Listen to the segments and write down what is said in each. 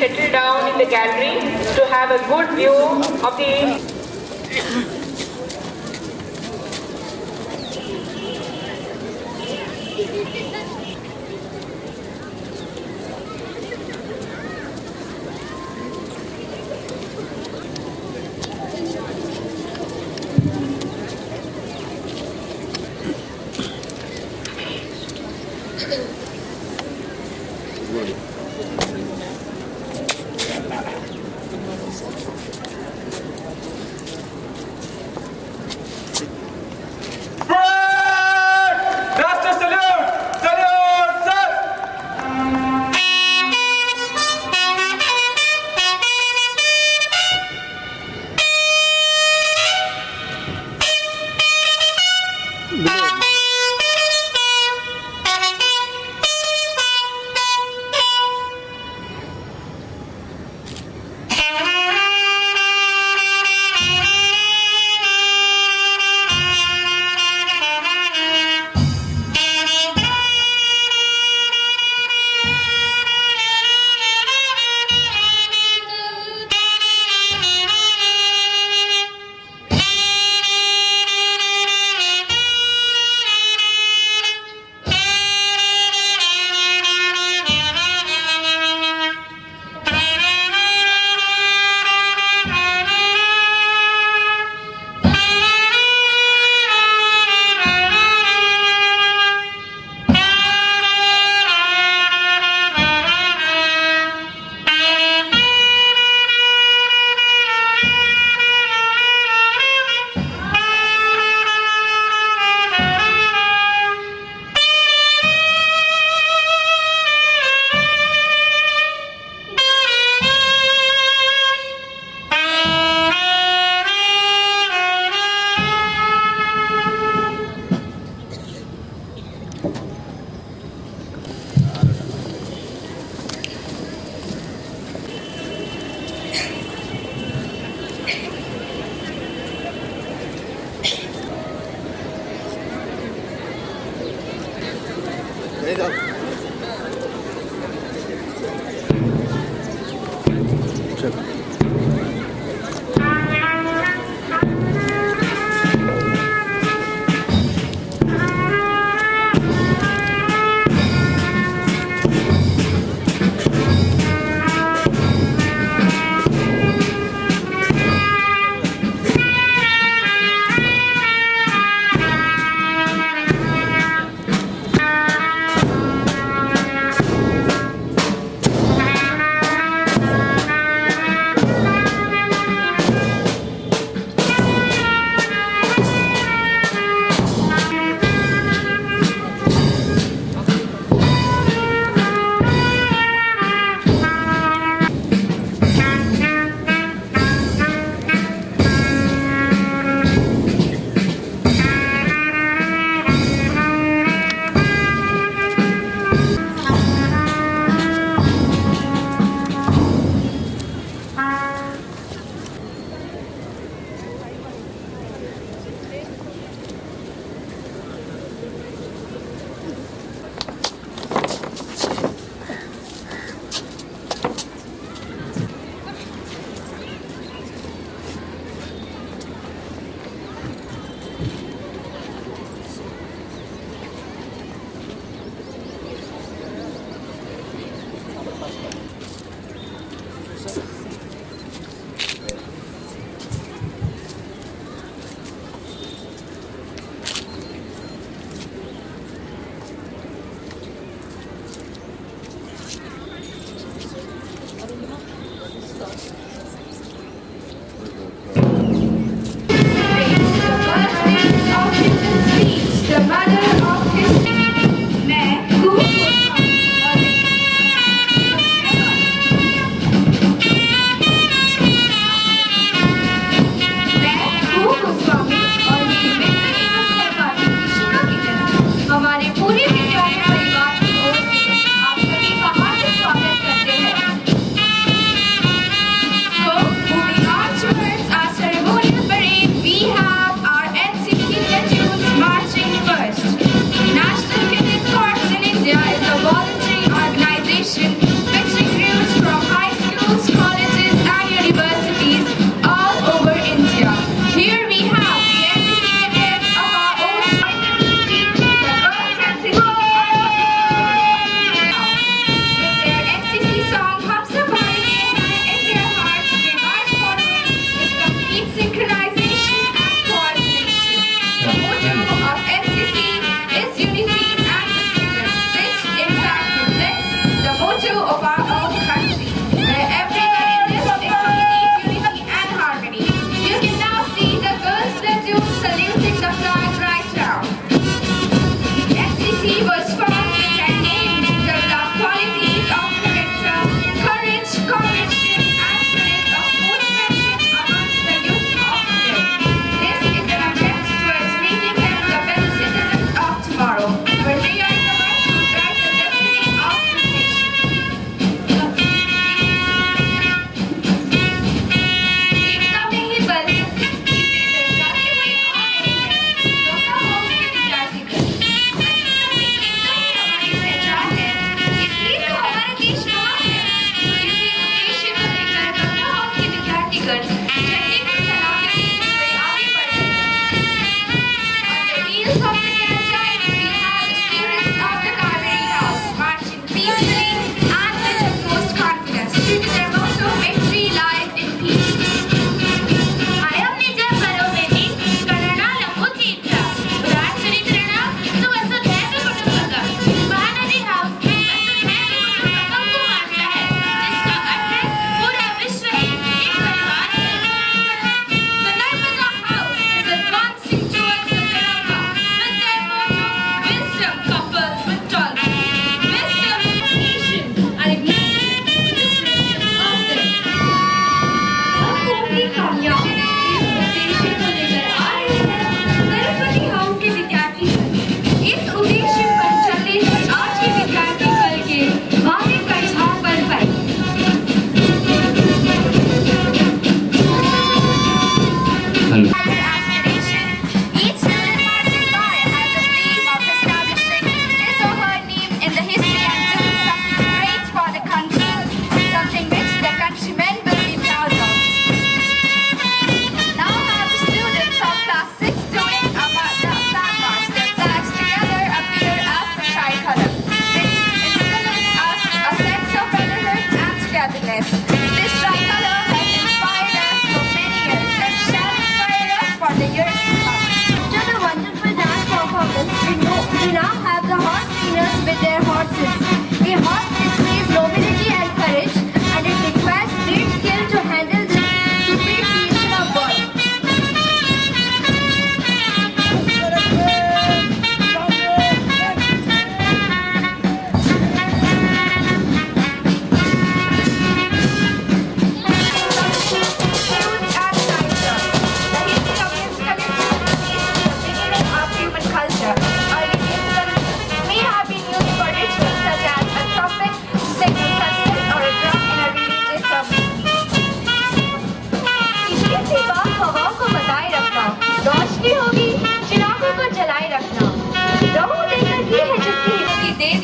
settle down in the gallery to have a good view of the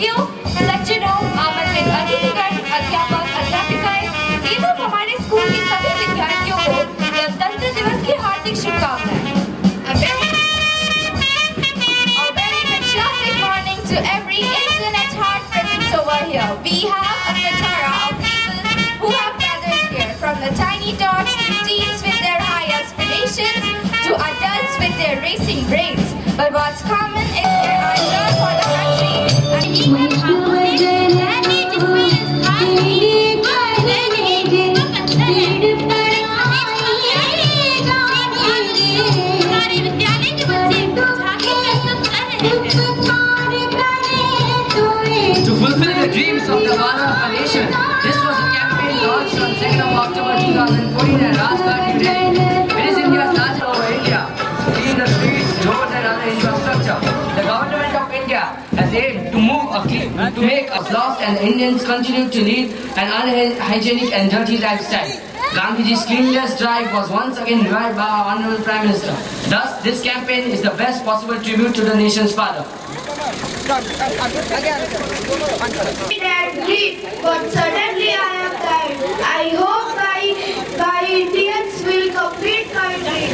साथियों, सज्जनों, आमंत्रित अतिथिगण, अध्यापक, अध्यापिकाएं एवं हमारे स्कूल के सभी विद्यार्थियों को गणतंत्र दिवस की हार्दिक शुभकामनाएं। A very patriotic morning to every Indian at heart present over here. We have a plethora of people who have gathered here, from the tiny tots to teens with their high aspirations to adults with their racing brains. But what's common is their ardor for the country. To fulfill the dreams of the father of a nation, this was a campaign launched on 2nd of October 2014 at Rajghat, New Delhi. It is India's largest over India. Clean the streets, roads and other infrastructure. The government of India has aimed to make us lost and Indians continue to lead an unhygienic and dirty lifestyle. Gandhiji's cleanliness drive was once again revived by our Honorable Prime Minister. Thus, this campaign is the best possible tribute to the nation's father. But suddenly I am tired. I hope my Indians will complete my dream.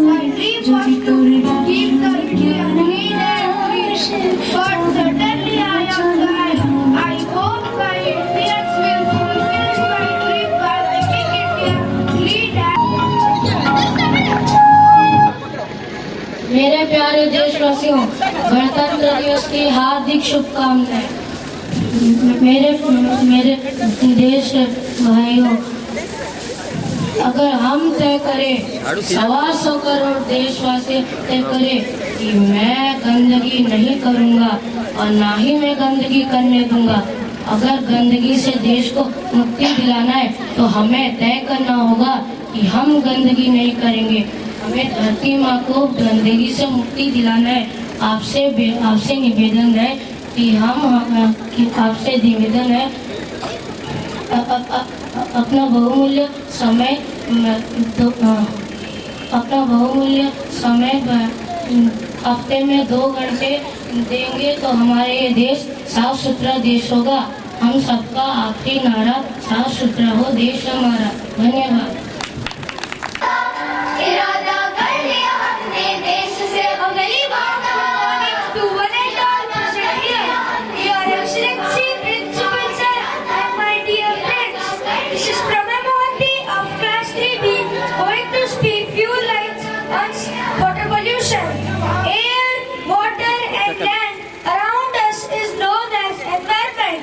My dream was to keep the India clean and free. But suddenly I am tired. I hope my Indians will fulfill my dream by making India clean and मेरे प्यारे देशवासियों, गणतंत्र दिवस की हार्दिक शुभकामनाएं। मेरे देश के भाइयों, अगर हम तय करें, 125 करोड़ देशवासी तय करें कि मैं गंदगी नहीं करूंगा और ना ही मैं गंदगी करने दूंगा, अगर गंदगी से देश को मुक्ति दिलाना है तो हमें तय करना होगा कि हम गंदगी नहीं करेंगे। हमें धरती माँ को गंदगी से मुक्ति दिलाना है। आपसे निवेदन है कि आपसे निवेदन है अपना बहुमूल्य समय हफ्ते में 2 घंटे देंगे तो हमारे ये देश साफ सुथरा देश होगा। हम सबका आखिरी नारा साफ सुथरा हो देश हमारा। धन्यवाद। water pollution. Air, water and land around us is known as environment.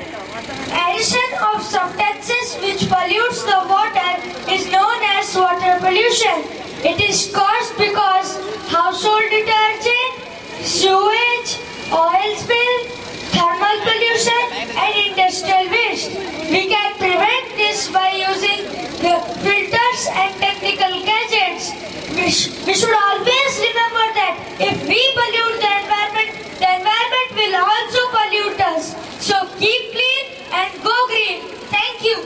Addition of substances which pollutes the water is known as water pollution. It is caused because household detergent, sewage, oil spill, thermal pollution and industrial waste. We can prevent this by using the filters and technical gadgets. We should always remember that if we pollute the environment will also pollute us. So keep clean and go green. Thank you.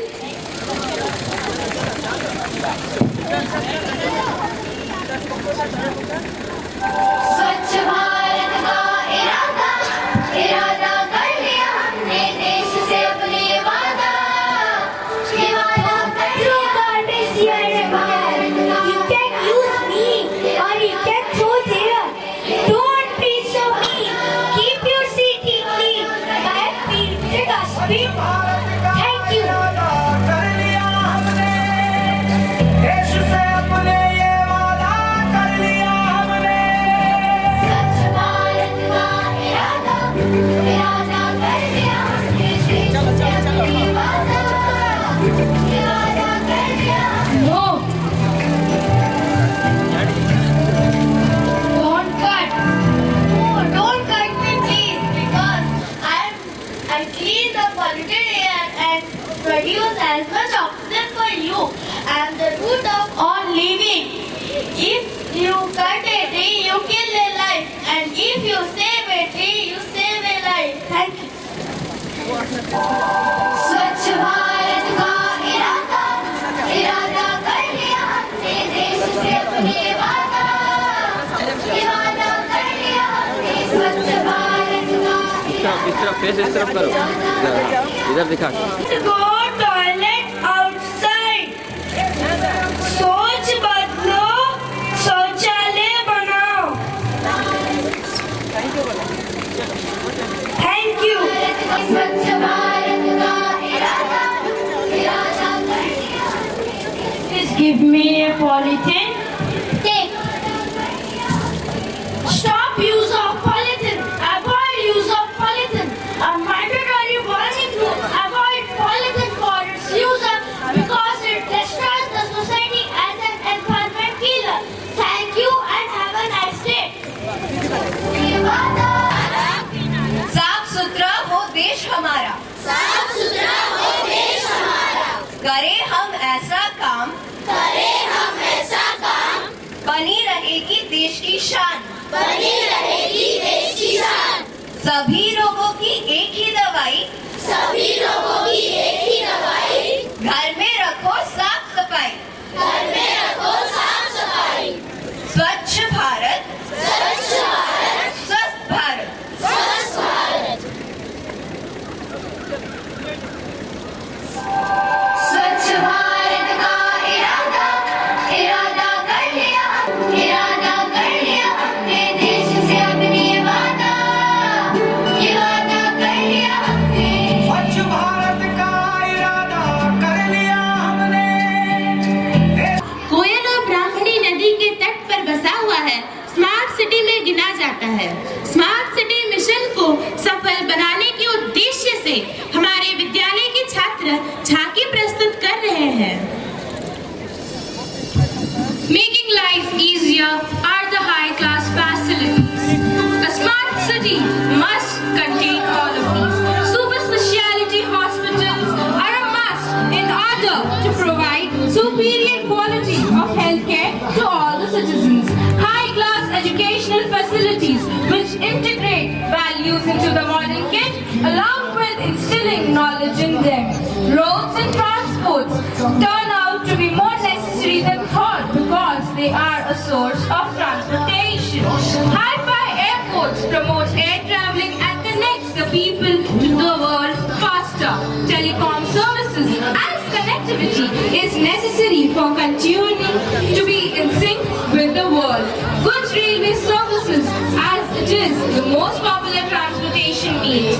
स्वच्छ भारत का इरादा कर लिया हमने देश से अपने वादा You can use me or you can throw there. Don't be so mean. Keep your city clean by filtering dustbin. Thank you. स्वच्छ भारत का इरादा कर लिया हमने देश से अपने वादा कर लिया। No, Don't cut. Oh, don't cut me please because I clean the polluted air and produce as much oxygen for you. I am the root of all living. If you cut a tree, you kill a life. And if you save a tree, you save a life. Thank you. स्वच्छ भारत का इरादा इस तरफ face इस तरफ करो, इधर दिखा। Go toilet outside. सोच बदलो, शौचालय बनाओ. Thank you. Please give me a polythene. Take. Stop use of polythene. Avoid use of polythene. A mandatory warning to avoid polythene for its user because it destroys the society as an environment killer. Thank you and have a nice day. साफ सुथरा हो देश हमारा, साफ सुथरा हो देश हमारा. करें हम ऐसा काम, करें हम ऐसा काम, बनी रहेगी देश की शान. बनी रहेगी देश की शान. सभी रोगों की एक ही दवाई, सभी लोगों की एक ही दवाई. घर में रखो साफ सफाई. घर में रखो साफ सफाई. स्वच्छ भारत, स्वच्छ भारत, स्वस्थ भारत. स्वस्थ भारत. स्वच्छ भारत का इरादा, इरादा कर लिया, इरादा कर लिया हमने देश से अपनी ये वादा कर लिया हमने. स्वच्छ भारत का इरादा कर लिया हमने. कोयल और ब्राह्मणी नदी के तट पर बसा हुआ है, स्मार्ट सिटी में गिना जाता है. स्मार्ट सिटी मिशन को सफल बनाने के उद्देश्य से हमारे विद्यालय के छात्र झांकी प्रस्तुत कर रहे हैं. Making life easier are the high-class facilities. A smart city must contain all of these. Super speciality hospitals are a must in order to provide superior quality of healthcare to all the citizens. High-class educational facilities which integrate values into the modern kid along with instilling knowledge in them. Roads and transports turn out to be more necessary than thought because they are a source of transportation. Hi-fi airports promote air traveling and connects the people to the world faster. Telecom services as connectivity is necessary for continuing to be in sync with the world. Good railway services as it is the most popular transportation means.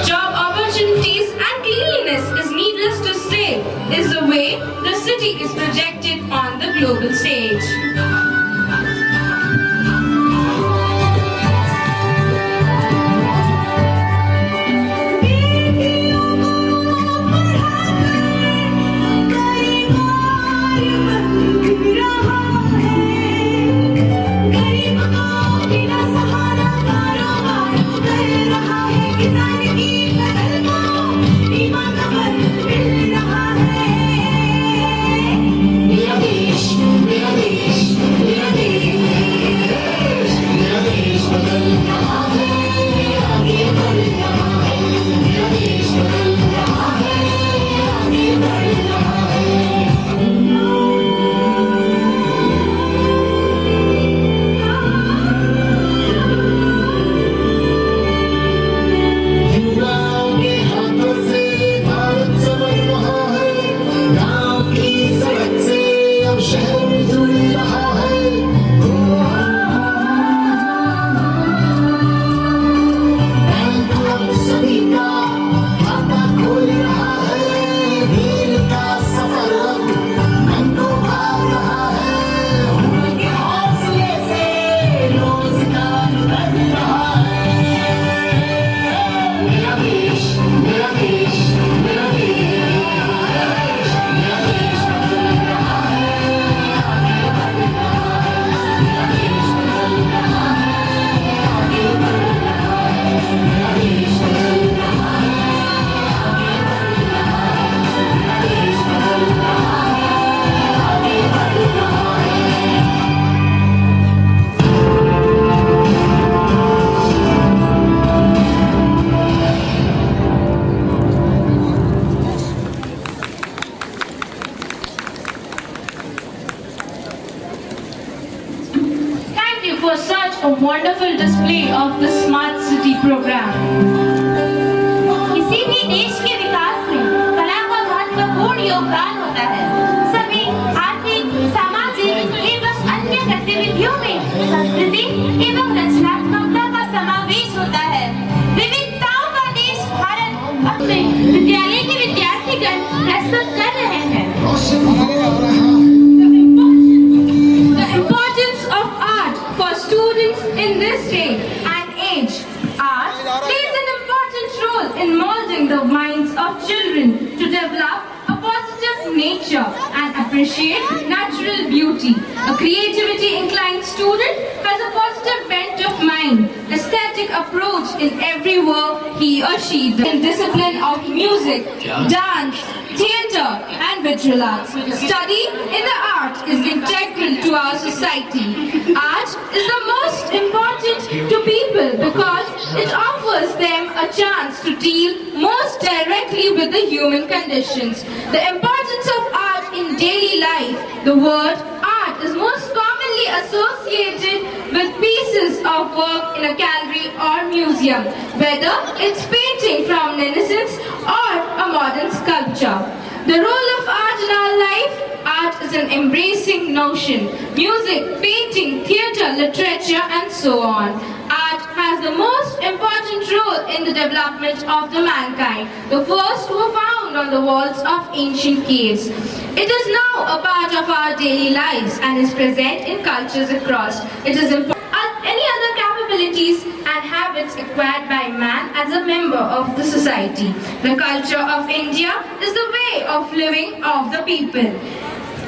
Job opportunities and cleanliness is needless to say is the way the city is projected on the global stage. For such a wonderful display of the Smart City program. in molding the minds of children to develop a positive nature and appreciate natural beauty. A creativity-inclined student has a positive bent of mind, aesthetic approach in every work he or she does. In discipline of music, dance, theatre and visual arts. Study in the art is integral to our society. Art is the most important to people because it offers them a chance to deal most directly with the human conditions. The importance of art in daily life. The word art is most commonly associated with pieces of work in a gallery or museum, whether it's painting from Renaissance or a modern sculpture. The role of art in our life. Art is an embracing notion. Music, painting, theatre, literature and so on. Art has the most important role in the development of the mankind. The first were found on the walls of ancient caves. It is now a part of our daily lives and is present in cultures across. It is important. Any other capabilities and habits acquired by man as a member of the society. The culture of India is the way of living of the people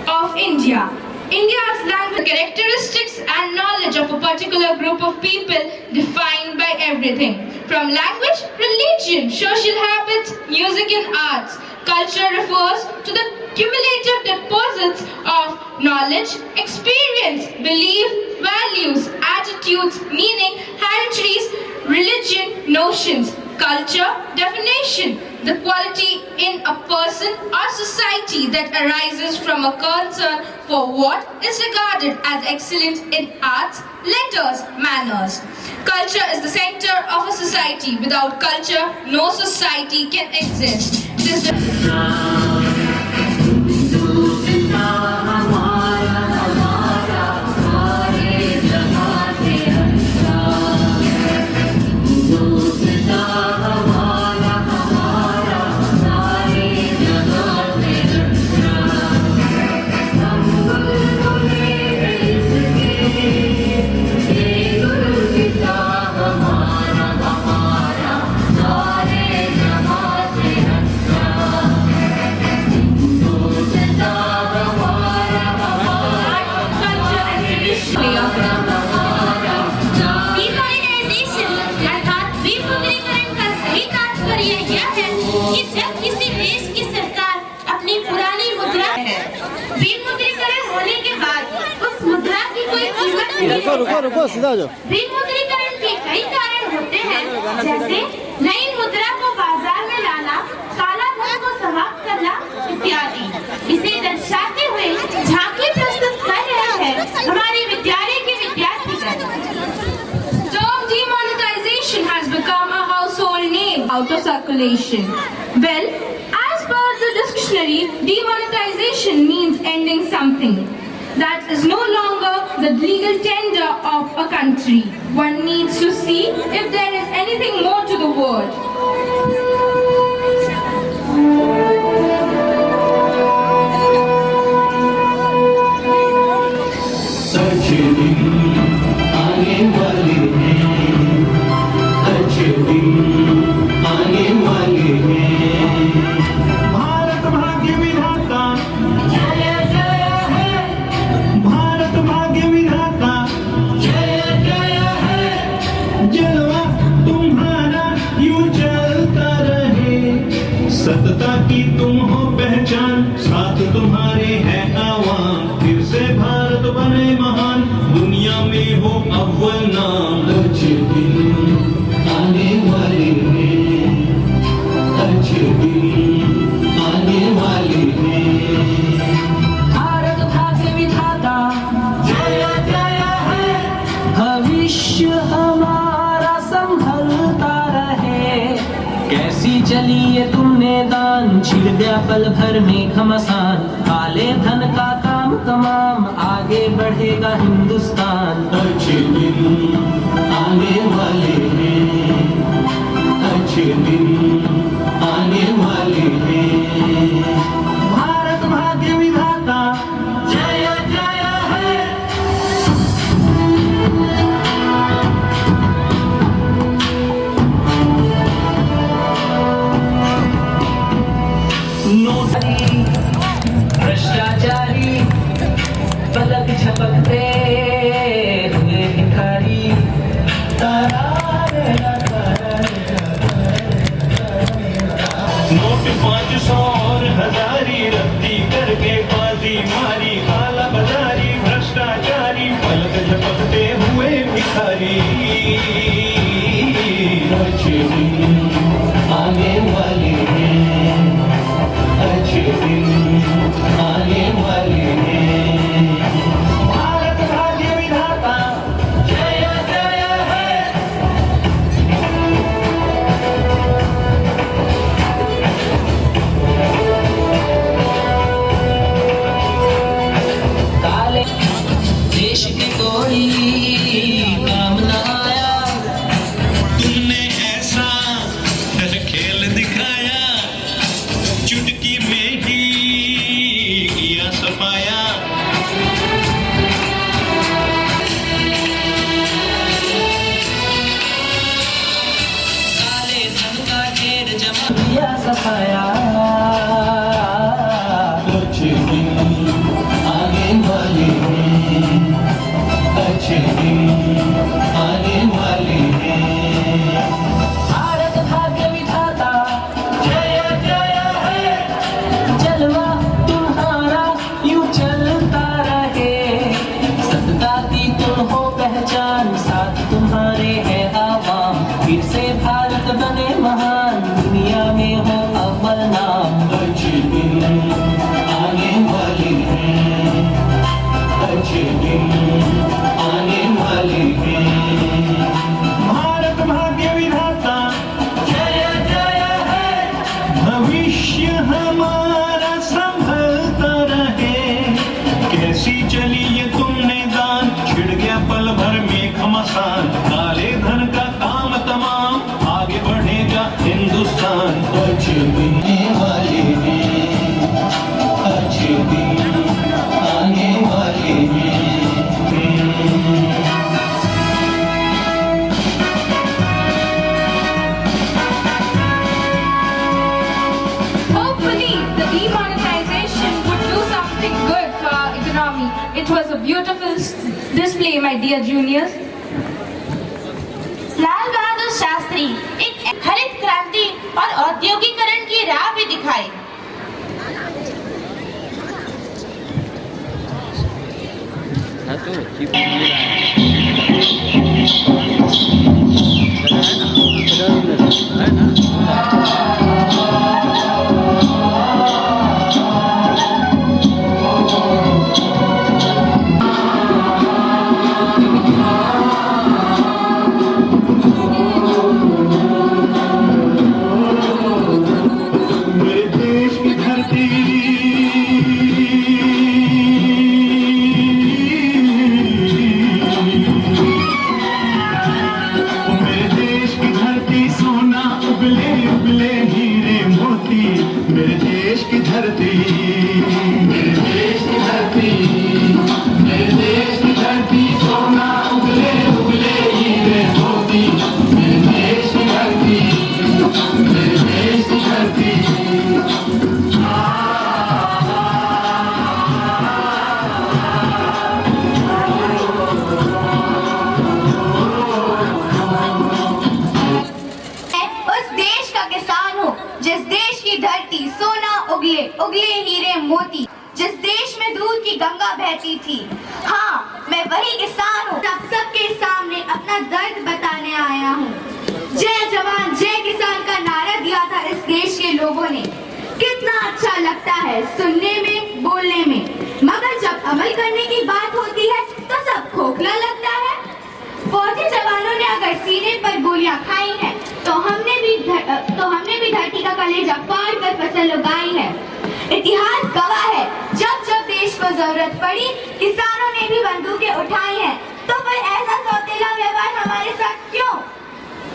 of India. India's language, characteristics and knowledge of a particular group of people defined by everything. From language, religion, social habits, music and arts. Culture refers to the cumulative deposits of knowledge, experience, belief, values, attitudes, meaning, heritage, religion, notions. Culture, definition, the quality in a person or society that arises from a concern for what is regarded as excellent in arts, letters, manners. Culture is the center of a society. Without culture, no society can exist. It is the रुको सीधा जाओ। विमुद्रीकरण के कई कारण होते हैं, जैसे नई मुद्रा को बाजार में लाना, काला धन को समाप्त करना इत्यादि। इसे दर्शाते हुए झांकी प्रस्तुत कर रहे हैं हमारे विद्यालय के विद्यार्थीगण। Term demonetization has become a household name out of circulation. Well, as per the dictionary, demonetization means ending something. That is no longer the legal tender of a country. One needs to see if there is anything more to the word. Bharat भाग्य विधाता, जय जय है। भारत भाग्य विधाता, जय जय है। जलवा तुम्हारा यूं चलता रहे, सतता की तुम हो पहचान, साथ तुम्हारे है आवाम। फिर से भारत बने महान, दुनिया में हो अव्वल नाम। अच्छे दिन आने वाले हैं, अच्छे दिन आने वाले हैं। भारत भाग्य विधाता, जय जय है। भविष्य हमारा संभलता रहे, कैसी चली ये तुमने दान, छिड़ गया पल भर में घमसान। काले धन का काम तमाम, आगे बढ़ेगा हिंदुस्तान। अच्छे दिन आने वाले हैं, अच्छे दिन आने वाले हैं। भारत भाग्य विधाता, जय जय है। नोट 500 और हजारी रद्दी करके बाजी मारी, काला बाजारी भ्रष्टाचारी पलक झपकते हुए भिखारी। अच्छे दिन आने वाले हैं, अच्छे दिन आने वाले हैं। भारत भाग्य विधाता जय जय है। देश के कोई काम न आया, तुमने ऐसा खेल दिखाया, चुटकी में ही किया सफाया। काले धन का ढेर जमा किया सफाया। अच्छे दिन आने वाले हैं, अच्छे दिन आने वाले हैं। भारत भाग्य विधाता जय जय है। जलवा तुम्हारा यूं चलता रहे, सत्ता की तुम हो पहचान, साथ तुम्हारे है आवाम, फिर से भारत बने महान, दुनिया में हो अव्वल नाम। अच्छे दिन आने वाले हैं, अच्छे दिन आने वाले हैं। भारत भाग्य विधाता जय जय है। भविष्य हमारा संभलता रहे, कैसी चली ये तुमने दान, छिड़ गया पल भर में घमासान। काले धन का काम तमाम, आगे बढ़ेगा हिंदुस्तान। अच्छे दिन आने वाले हैं, अच्छे दिन आने वाले हैं। Hopefully, the demonetization would do something good for our economy. It was a beautiful display, my dear juniors. Lal Bahadur Shastri एक हरित क्रांति और औद्योगिकरण की राह भी दिखाई। मेरे देश की धरती मेरे देश की धरती सोना उगले उगले हीरे मोती। मेरे देश की धरती, मेरे देश की धरती, मेरे देश की धरती सोना उगले उगले हीरे मोती। मेरे देश की धरती, मेरे देश की धरती। मैं उस देश का किसान हूँ जिस देश की धरती सोना उगले उगले हीरे मोती, जिस देश में दूध की गंगा बहती थी। हाँ, मैं वही किसान हूँ, सबके सामने अपना दर्द बताने आया हूँ। जय जवान जय किसान का नारा दिया था इस देश के लोगों ने। कितना अच्छा लगता है सुनने में, बोलने में, मगर जब अमल करने की बात होती है तो सब खोखला लगता है। फौजी जवानों ने अगर सीने पर गोलियां खाई हैं, तो हमने भी धरती का कलेजा फाड़ कर फसल उगाई है। इतिहास गवाह है, जब जब देश को जरूरत पड़ी किसानों ने भी बंदूकें उठाई हैं। तो फिर ऐसा सौतेला व्यवहार हमारे साथ क्यों?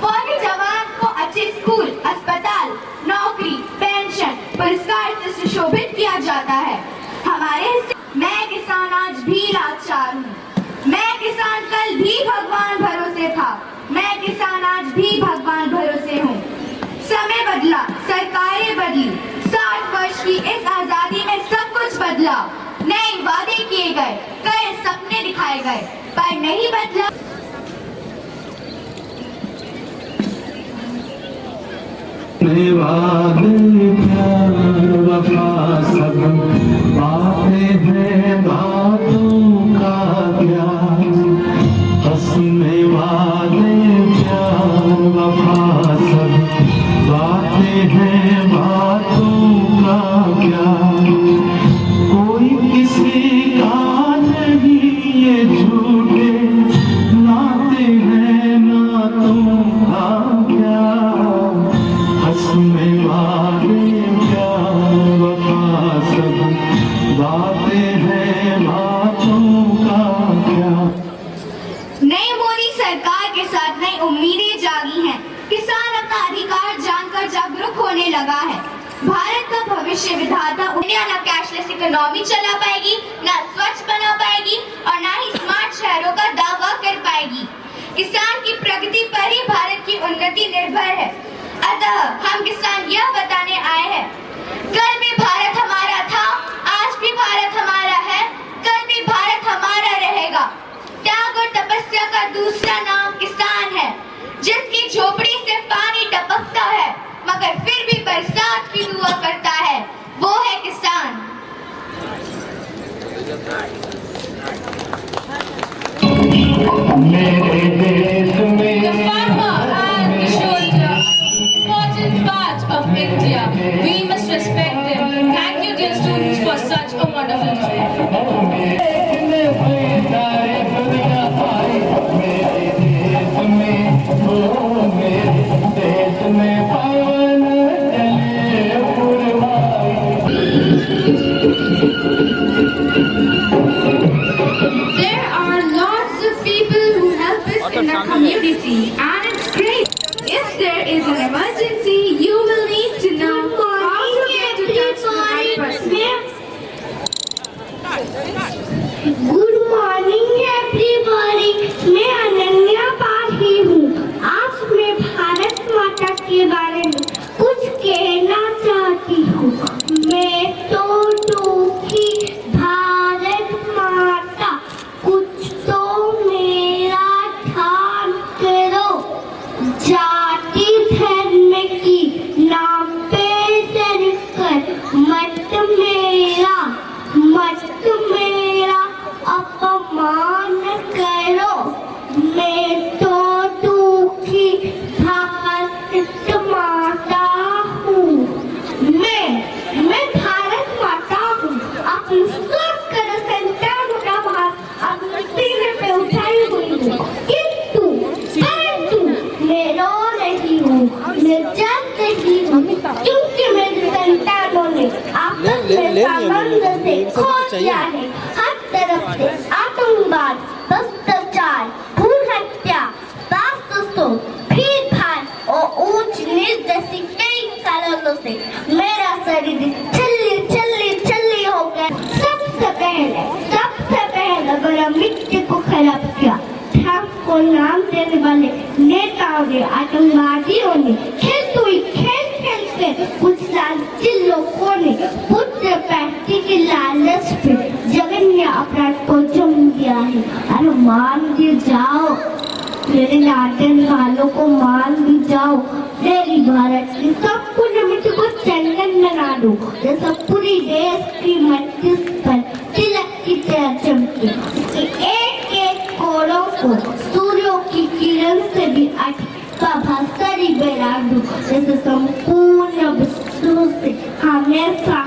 फौजी जवान को अच्छे स्कूल, अस्पताल, नौकरी, पेंशन, पुरस्कार से सुशोभित किया जाता है। हमारे मैं किसान आज भी लाचार हूँ। मैं किसान कल भी भगवान भरोसे था, मैं किसान आज भी भगवान भरोसे हूँ। समय बदला, सरकारें बदली, 60 वर्ष की इस आजादी में सब कुछ बदला। नए वादे किए गए, कई सपने दिखाए गए, पर नहीं बदला। वादे प्यार वफा सब बातें हैं बातों का क्या, हंसने वादे प्यार वफा सब बातें हैं बातों का क्या, कोई किसी का नहीं ये झूठे नाते हैं नातों का क्या, हंसने वादे प्यार वफा सब बातें हैं बातों का क्या। नई मोदी सरकार के साथ नई उम्मीदें जागी हैं। किसान अपना अधिकार जानकर जागरूक होने लगा है। भारत का भविष्य विधाता इंडिया न कैशलेस इकोनॉमी चला पाएगी, न स्वच्छ बना पाएगी और न ही स्मार्ट शहरों का दावा कर पाएगी। किसान की प्रगति पर ही भारत की उन्नति निर्भर है। अतः हम किसान यह बताने आए हैं, कल भी भारत हमारा था, आज भी भारत हमारा है, कल भी भारत हमारा रहेगा। त्याग और तपस्या का दूसरा नाम किसान है, जिसकी झोपड़ी से पानी टपकता है मगर फिर भी बरसात की दुआ करता है, वो है किसान। मेरे देश में The farmer and the soldier, important part of India. We must respect them. Thank you, dear students, for such a wonderful display. There are lots of people who help us in the community, and it's great. If there is an emergency, you will need to know how to get to touch the right person. Good morning everybody, मैं अनन्या पाही हूँ। आज मैं भारत माता के बारे में कुछ कहना चाहती हूँ। मैं तो दुखी भारत माता, कुछ तो मेरा ध्यान करो। जाति धर्म की नाम पे चढ़कर मत मेरा अपमान करो। मैं तो दुखी भारत माता हूँ। मैं भारत माता हूँ। अपनी स्वर्ग कर संतानों का भार अपने सिर पे उठाई हुई हूँ, किंतु मैं रो रही हूँ, मैं जल रही हूँ, क्योंकि मेरे संतानों ने आपस में संबंध से खो दिया है। हर तरफ से आतंकवाद, भ्रष्टाचार, भ्रूण हत्या, दासत्व, भेदभाव और ऊंच नीच जैसी कई कारणों से मेरा शरीर छल्ली हो गया। सबसे पहले अगर मिट्टी को खराब किया, धर्म को नाम देने वाले नेताओं ने, आतंकवादियों ने, खेल से कुछ लालची लोगों ने पुत्र पैसे के लालच पे जघन्य अपराध को जम दिया है। अरे मान भी जाओ, मेरे नाटन वालों को मान भी जाओ। मेरी भारत की सब पूरी मिट्टी को चंदन बना दो, जैसा पूरी देश की मिट्टी पर तिलक की तरह चमके। एक कोड़ों को सूर्यों की किरण से भी अधिक प्रभावशाली बना दो, जैसे संपूर्ण विश्व से हमेशा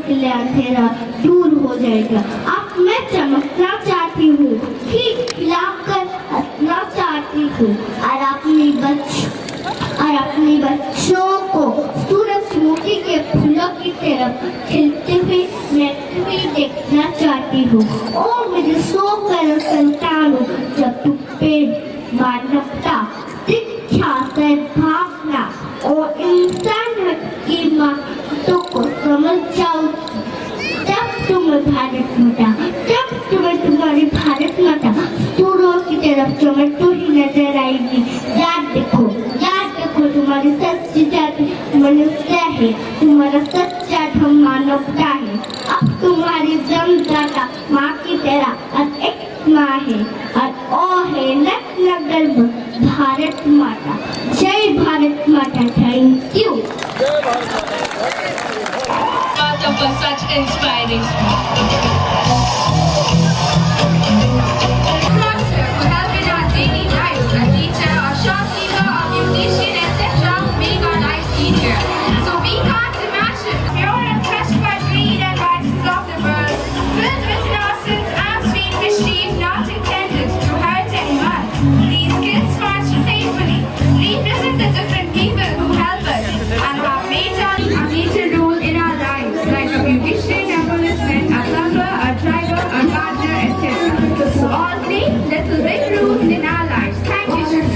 के अंधेरा दूर हो जाएगा। अब मैं चमकना चाहती हूँ, खिलाकर हंसना चाहती हूँ और अपनी बच्चों को सूरजमुखी के फूलों की तरफ खिलते हुए देखना चाहती हूँ। ओ मेरे सोकर संतानों, जब तुम पे मानवता, शिक्षा, सद्भावना और इंसानियत की बातों को समझ जाओ, तब तुम्हारी भारत माता सूर्यों की तरफ चमकती ही नजर आएगी। याद देखो तुम्हारी सच्ची जाति मनुष्य है, तुम्हारा सच्चा धर्म मानवता है। अब तुम्हारी जन्मदाता माँ की तरह एक माँ है और है नग्न गर्भ भारत माता। Jai Bharat Mata. Thank you. Mata for such inspiring Master who help in our daily lives, a teacher, a shopkeeper, a musician, etc. who make our lives easier. So we can't imagine. Pure and touched by greed and vices of the world, filled with innocence and sweet mischief, not intended to hurt anyone. These kids march faithfully, represent the different people who help us and have made us a major role in our lives, like a beautician, a policeman, a plumber, a driver, a gardener, etc. So all play little big roles in our lives. Thank you, children.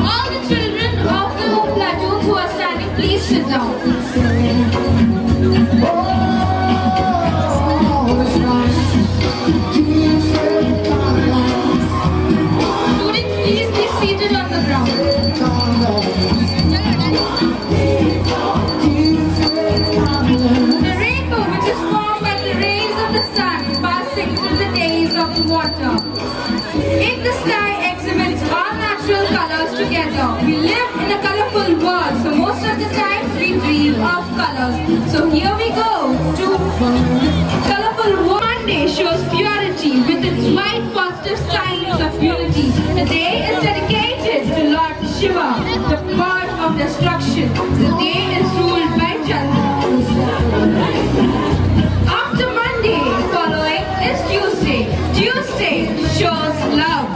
All the children of the platoons who are standing, please sit down. Students, please be seated on the ground. The rainbow, which is formed by the rays of the sun passing through the days of the water. If the sky exhibits all natural colors together, we live in a colorful world, so most of the time we dream of colors. So here we go to colorful world. Monday shows purity with its white positive signs of unity. The day is dedicated to Lord Shiva, the god of destruction. The day is ruled by Chandra. After Monday, following is Tuesday. Tuesday shows love,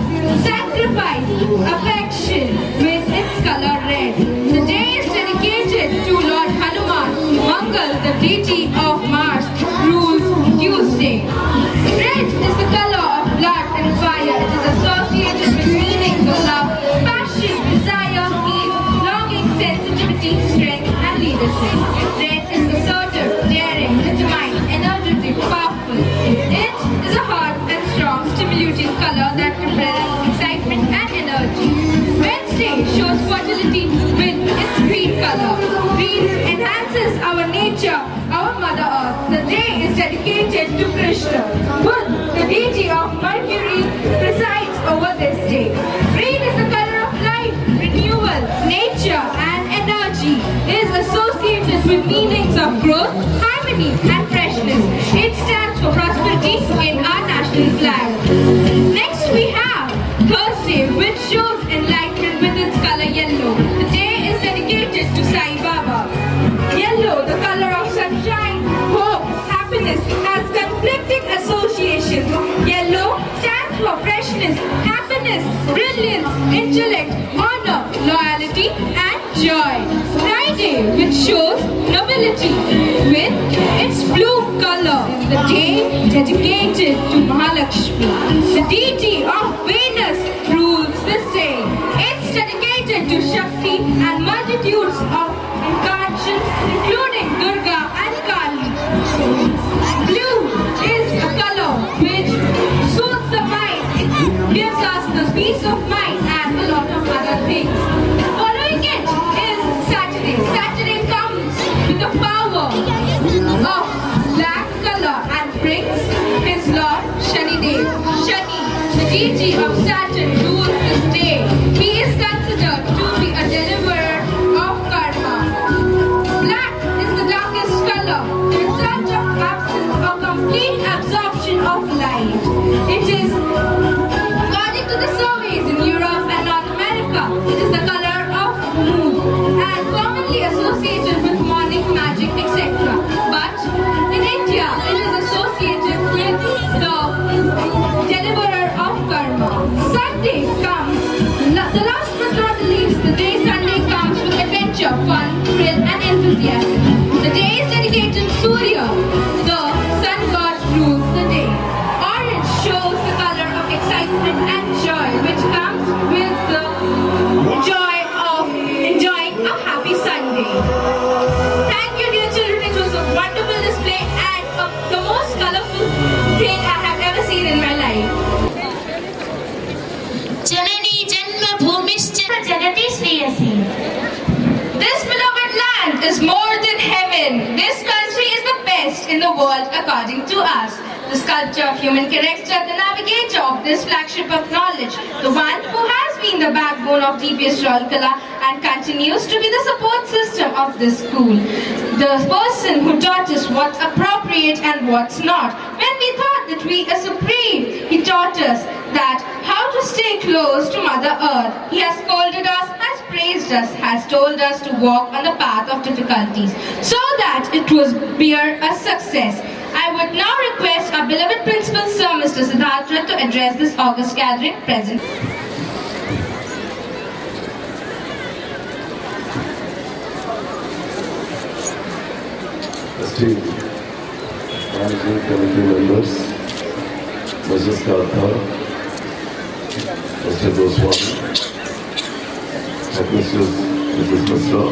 sacrifice, affection with its color red. The day is dedicated to Lord Hanuman. Mangal, the deity of Mars, rules Tuesday. Red is the color of blood and fire. It is associated with meanings of love, passion, desire, ease, longing, sensitivity, strength, and leadership. Red is assertive, daring, determined, energetic, powerful. It is a hot and strong, stimulating color that represents excitement and energy. Wednesday shows fertility with its green color. Green enhances our nature, our Mother Earth. The day is dedicated to Krishna. Buddha, the deity of Mercury, presides over this day. Green is the color of life, renewal, nature, and energy. It is associated with meanings of growth, harmony, and freshness. It stands for prosperity in our national flag. Next we have Thursday, which shows enlightenment with its color yellow. The day is dedicated to Sai Baba. Yellow, the color of sunshine, hope, happiness, has conflicting associations. Yellow stands for freshness, happiness, brilliance, intellect, honor, loyalty, and joy. Friday, which shows nobility, with its blue color. The day dedicated to Mahalakshmi. The deity of Venus rules this day. It's dedicated to Shakti and multitudes of incarnations, including Durga and Kali. Blue is a color which soothes the mind. It gives us the peace of mind and a lot of other things. Following it is Saturday. Saturday comes with the power of black color and brings his Lord Shanidev. Shani, the deity of Saturn, rules this day. He is considered to be a deliverer of karma. Black is the darkest color, the result of absence or complete absorption of light. It is, according to the surveys in Europe and North America, it is the color of moon and commonly associated with morning magic, etc. But in India, it is associated with the deliverer of karma. Sunday comes, the last but not the least, the day Sunday comes with adventure, fun, thrill, and enthusiasm. The day is dedicated to Surya, the sun god rules the day. Orange shows the color of excitement and joy, which comes with the joy of enjoying a happy Sunday. Thank you, dear children. It was a wonderful display and the most colorful thing I have ever seen in my life. Janani जन्मभूमिश्च Janati Shriyasi. This beloved land is more than heaven. This country is the best in the world according to us. the sculptor of human character, the navigator of this flagship of knowledge, the one who has been the backbone of DPS Rourkela and continues to be the support system of this school. The person who taught us what's appropriate and what's not. When we thought that we are supreme, he taught us that how to stay close to Mother Earth. He has scolded us, has praised us, has told us to walk on the path of difficulties so that it was bear a success. I would now request our beloved Principal Sir Mr. Siddhartha to address this august gathering present. Esteemed Managing Committee members, Mrs. Karthar, Mr. Goswami, Mrs. Misra,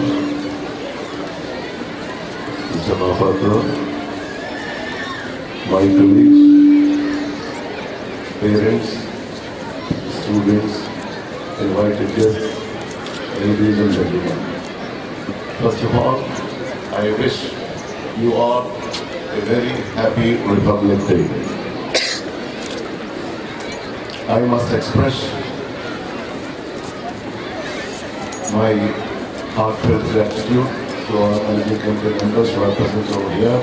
Mr. Mahapatra, my colleagues, parents, students, invited guests, ladies and gentlemen. First of all, I wish you all a very happy Republic Day. I must express my heartfelt gratitude to our managing committee members who are present over here,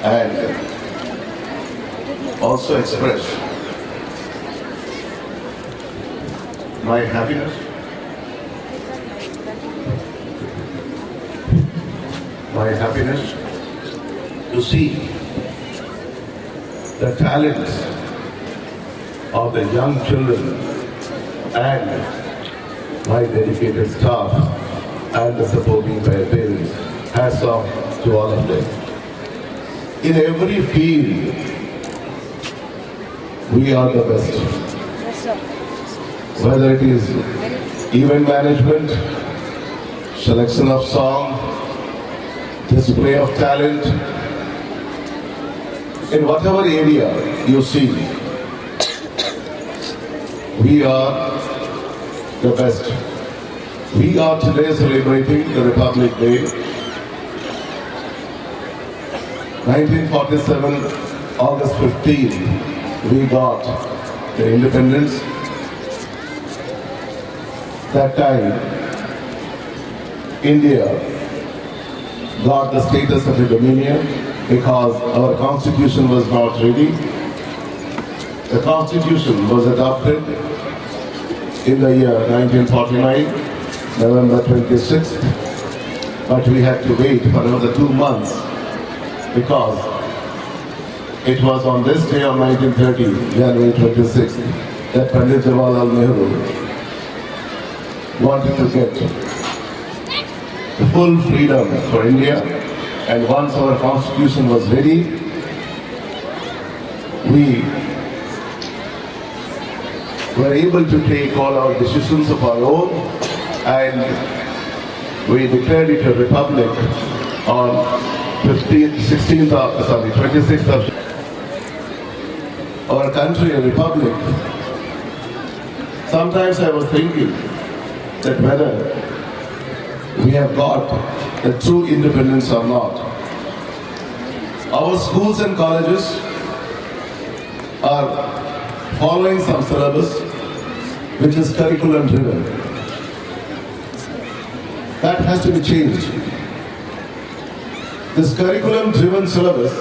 and also express my happiness to see the talents of the young children and my dedicated staff and the supporting parents. Hats off to all of them. In every field, we are the best. Whether it is event management, selection of song, display of talent, in whatever area you see, we are the best. We are today celebrating the Republic Day. 1947, August 15, we got the independence. That time, India got the status of a dominion because our constitution was not ready. The constitution was adopted in the year 1949, November 26th, but we had to wait for another 2 months because it was on this day of 1930, January 26th, that Pandit Jawaharlal Nehru wanted to get the full freedom for India, and once our constitution was ready, we were able to take all our decisions of our own, and we declared it a republic on 26th of our country, a republic. Sometimes I was thinking that whether we have got the true independence or not. Our schools and colleges are following some syllabus which is curriculum driven. That has to be changed. This curriculum driven syllabus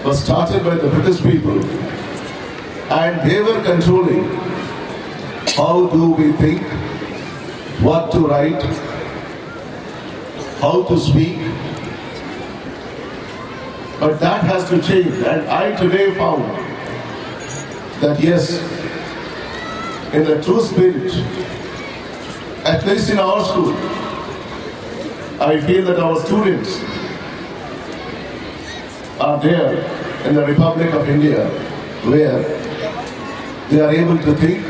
was started by the British people, and they were controlling how do we think, what to write, how to speak. But that has to change, and I today found that yes, in the true spirit, at least in our school, I feel that our students are there in the Republic of India where they are able to think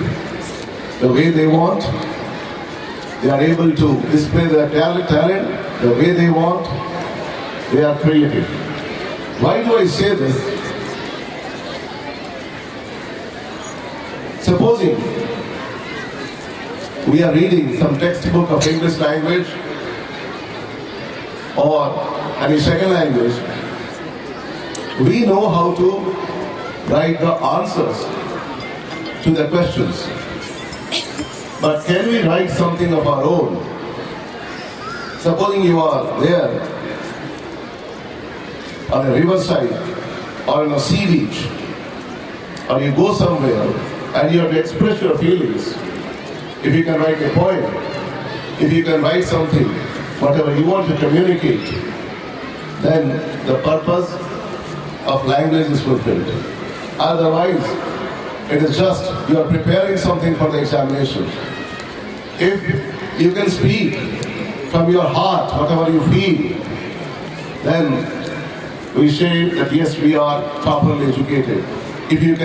the way they want, they are able to display their talent the way they want, they are creative. Why do I say this? Supposing we are reading some textbook of English language or any second language, We know how to write the answers to the questions. But can we write something of our own? Supposing you are there on a riverside or on a sea beach, or you go somewhere and you have to express your feelings. If you can write a poem, if you can write something, whatever you want to communicate, then the purpose of language is fulfilled. Otherwise, it is just you are preparing something for the examination. If you can speak from your heart, whatever you feel, then we say that yes, we are properly educated. If you can